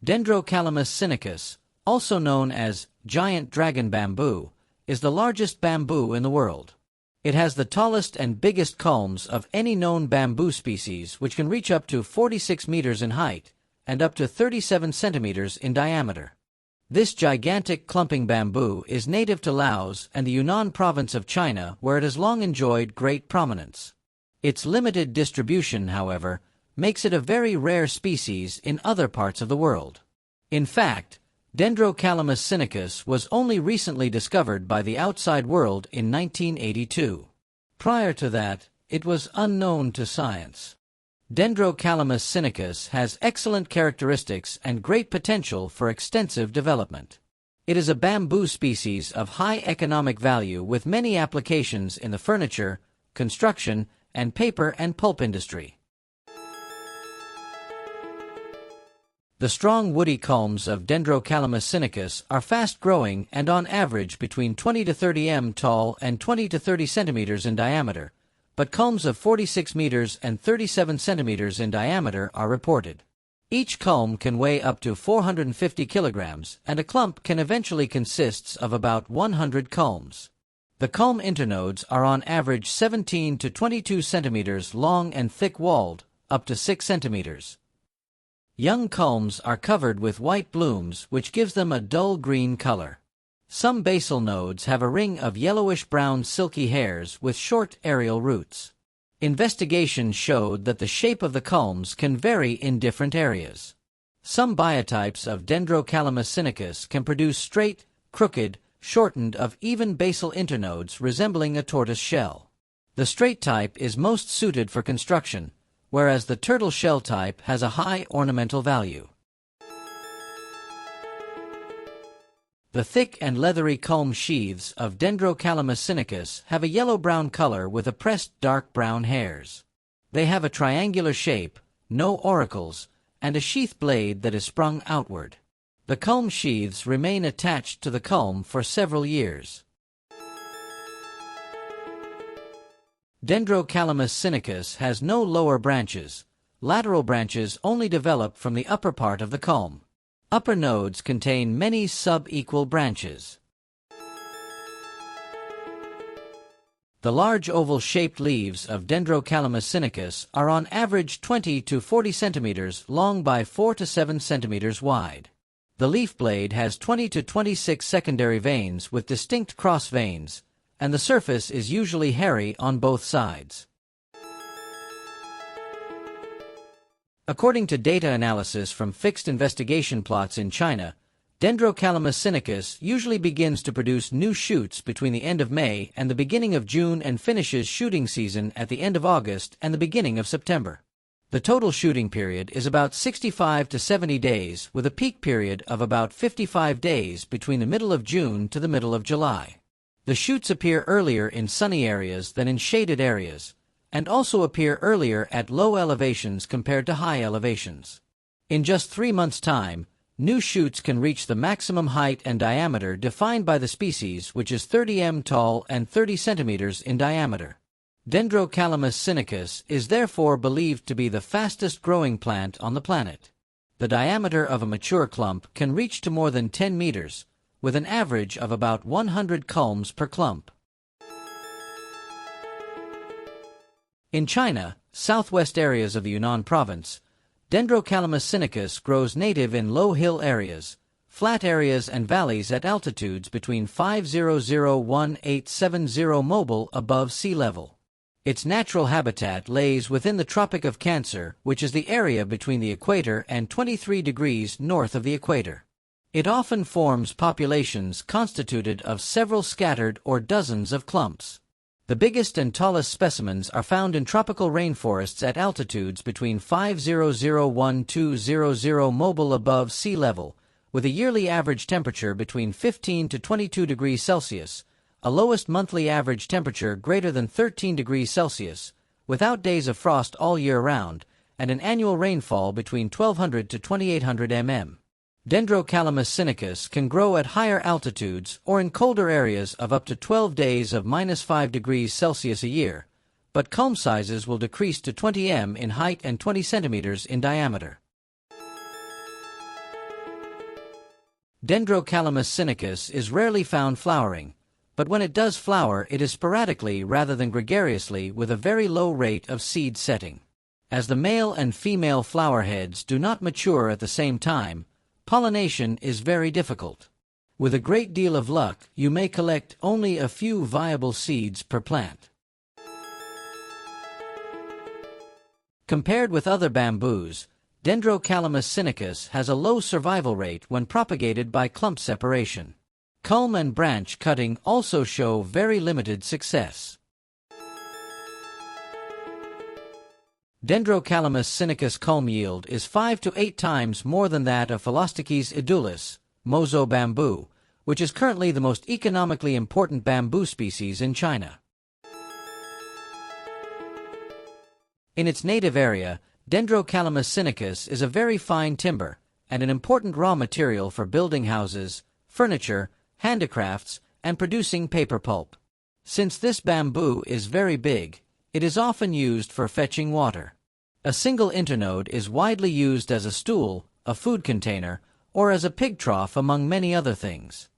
Dendrocalamus sinicus, also known as giant dragon bamboo, is the largest bamboo in the world. It has the tallest and biggest culms of any known bamboo species, which can reach up to 46 meters in height and up to 37 centimeters in diameter. This gigantic clumping bamboo is native to Laos and the Yunnan province of China, where it has long enjoyed great prominence. Its limited distribution, however, makes it a very rare species in other parts of the world. In fact, Dendrocalamus sinicus was only recently discovered by the outside world in 1982. Prior to that, it was unknown to science. Dendrocalamus sinicus has excellent characteristics and great potential for extensive development. It is a bamboo species of high economic value with many applications in the furniture, construction, and paper and pulp industry. The strong woody culms of Dendrocalamus sinicus are fast-growing and on average between 20 to 30 m tall and 20 to 30 centimeters in diameter, but culms of 46 meters and 37 centimeters in diameter are reported. Each culm can weigh up to 450 kilograms, and a clump can eventually consist of about 100 culms. The culm internodes are on average 17 to 22 centimeters long and thick-walled, up to 6 centimeters. Young culms are covered with white blooms, which gives them a dull green color. Some basal nodes have a ring of yellowish-brown silky hairs with short aerial roots. Investigation showed that the shape of the culms can vary in different areas. Some biotypes of Dendrocalamus sinicus can produce straight, crooked, shortened of even basal internodes resembling a tortoise shell. The straight type is most suited for construction, whereas the turtle shell type has a high ornamental value. The thick and leathery culm sheaths of Dendrocalamus sinicus have a yellow-brown color with oppressed dark brown hairs. They have a triangular shape, no auricles, and a sheath blade that is sprung outward. The culm sheaths remain attached to the culm for several years. Dendrocalamus sinicus has no lower branches. Lateral branches only develop from the upper part of the culm. Upper nodes contain many sub-equal branches. The large oval-shaped leaves of Dendrocalamus sinicus are on average 20 to 40 centimeters long by 4 to 7 centimeters wide. The leaf blade has 20 to 26 secondary veins with distinct cross veins, and the surface is usually hairy on both sides. According to data analysis from fixed investigation plots in China, Dendrocalamus sinicus usually begins to produce new shoots between the end of May and the beginning of June and finishes shooting season at the end of August and the beginning of September. The total shooting period is about 65 to 70 days, with a peak period of about 55 days between the middle of June to the middle of July. The shoots appear earlier in sunny areas than in shaded areas, and also appear earlier at low elevations compared to high elevations. In just 3 months' time, new shoots can reach the maximum height and diameter defined by the species, which is 30 m tall and 30 centimeters in diameter. Dendrocalamus sinicus is therefore believed to be the fastest-growing plant on the planet. The diameter of a mature clump can reach to more than 10 meters, with an average of about 100 culms per clump. In China, southwest areas of the Yunnan province, Dendrocalamus sinicus grows native in low hill areas, flat areas and valleys at altitudes between 500–1870 mobile above sea level. Its natural habitat lays within the Tropic of Cancer, which is the area between the equator and 23 degrees north of the equator. It often forms populations constituted of several scattered or dozens of clumps. The biggest and tallest specimens are found in tropical rainforests at altitudes between 500–1200 mobile above sea level, with a yearly average temperature between 15 to 22 degrees Celsius, a lowest monthly average temperature greater than 13 degrees Celsius, without days of frost all year round, and an annual rainfall between 1200 to 2800 mm. Dendrocalamus sinicus can grow at higher altitudes or in colder areas of up to 12 days of -5 degrees Celsius a year, but culm sizes will decrease to 20 m in height and 20 centimeters in diameter. Dendrocalamus sinicus is rarely found flowering, but when it does flower, it is sporadically rather than gregariously with a very low rate of seed setting. As the male and female flower heads do not mature at the same time, pollination is very difficult. With a great deal of luck, you may collect only a few viable seeds per plant. Compared with other bamboos, Dendrocalamus sinicus has a low survival rate when propagated by clump separation. Culm and branch cutting also show very limited success. Dendrocalamus sinicus culm yield is 5 to 8 times more than that of Philostachys edulis, mozo bamboo, which is currently the most economically important bamboo species in China. In its native area, Dendrocalamus sinicus is a very fine timber and an important raw material for building houses, furniture, handicrafts, and producing paper pulp. Since this bamboo is very big, it is often used for fetching water. A single internode is widely used as a stool, a food container, or as a pig trough among many other things.